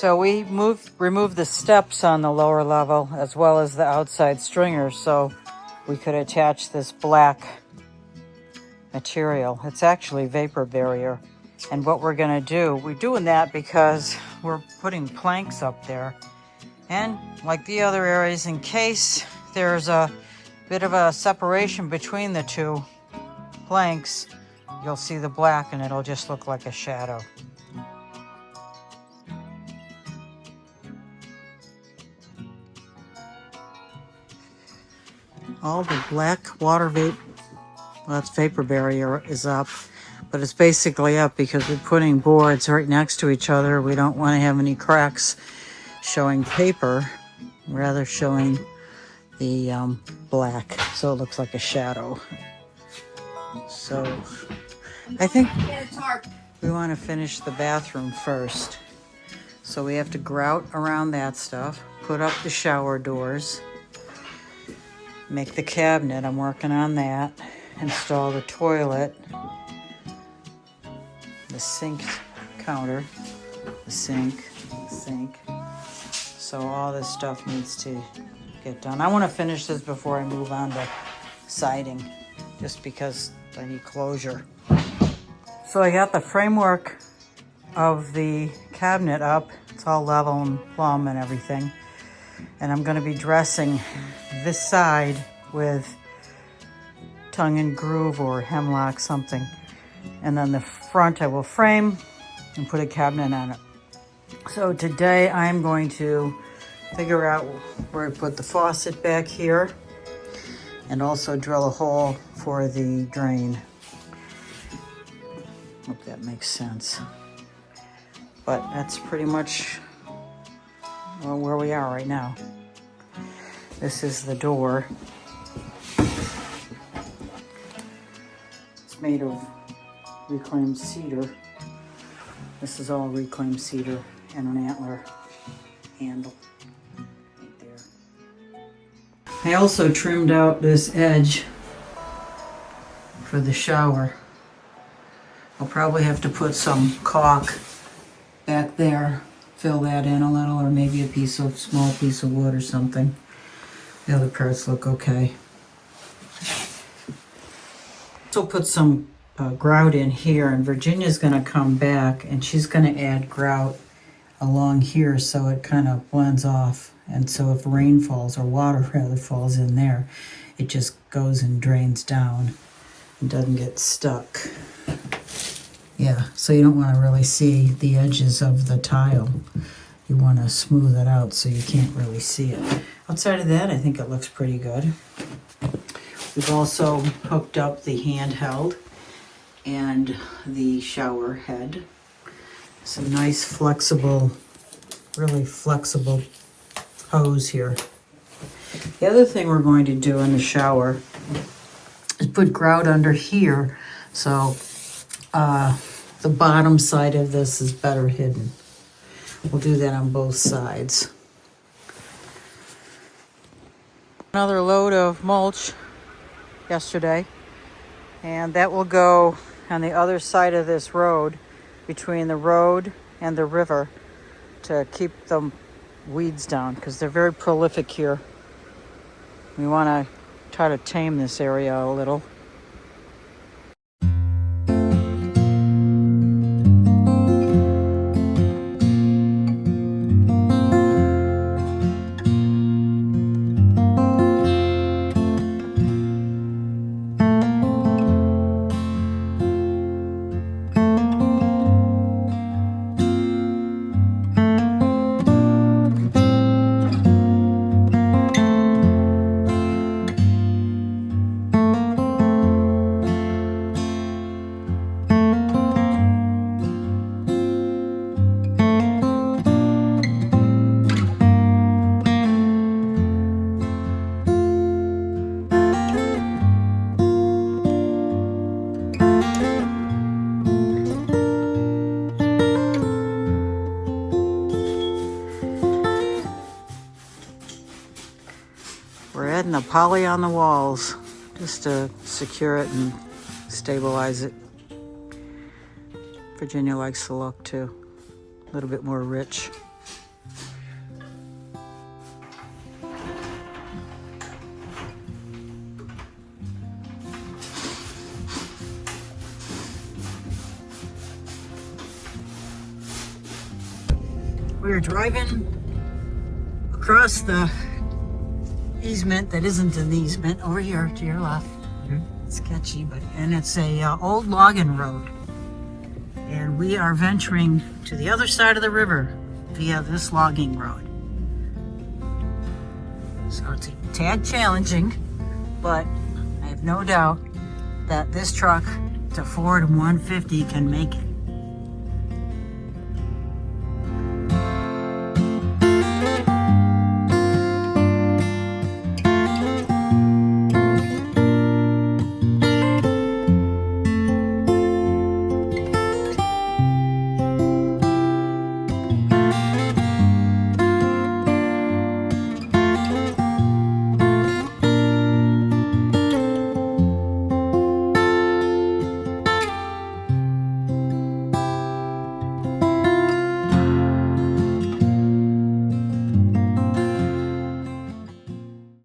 So we removed the steps on the lower level as well as the outside stringers so we could attach this black material. It's actually vapor barrier. And what we're gonna do, we're doing that because we're putting planks up there. And like the other areas, in case there's a bit of a separation between the two planks, you'll see the black and it'll just look like a shadow. All the black water vapor, well, that's vapor barrier, is up, but it's basically up because we're putting boards right next to each other. We don't want to have any cracks showing paper, rather showing the black, so it looks like a shadow. So I think we want to finish the bathroom first. So we have to grout around that stuff, put up the shower doors, make the cabinet, I'm working on that, install the toilet, the sink counter, the sink. So all this stuff needs to get done. I want to finish this before I move on to siding, just because I need closure. So I got the framework of the cabinet up. It's all level and plumb and everything. And I'm going to be dressing this side with tongue and groove or hemlock something. And then the front I will frame and put a cabinet on it. So today I'm going to figure out where to put the faucet back here and also drill a hole for the drain. Hope that makes sense. But that's pretty much, well, where we are right now. This is the door. It's made of reclaimed cedar. This is all reclaimed cedar and an antler handle right there. I also trimmed out this edge for the shower. I'll probably have to put some caulk back there, fill that in a little, or maybe a small piece of wood or something. The other parts look okay. So put some grout in here, and Virginia's going to come back and she's going to add grout along here so it kind of blends off, and so if rain falls, or water rather falls in there, it just goes and drains down and doesn't get stuck. Yeah, so you don't want to really see the edges of the tile. You want to smooth it out so you can't really see it. Outside of that, I think it looks pretty good. We've also hooked up the handheld and the shower head. Some nice flexible, really flexible hose here. The other thing we're going to do in the shower is put grout under here so the bottom side of this is better hidden. We'll do that on both sides. Another load of mulch yesterday, and that will go on the other side of this road, between the road and the river, to keep the weeds down because they're very prolific here. We want to try to tame this area a little. We're adding the poly on the walls just to secure it and stabilize it. Virginia likes the look too, a little bit more rich. we're driving across the easement that isn't an easement over here to your left. It's sketchy, and it's a old logging road. And we are venturing to the other side of the river via this logging road. So it's a tad challenging, but I have no doubt that this truck to Ford 150 can make it.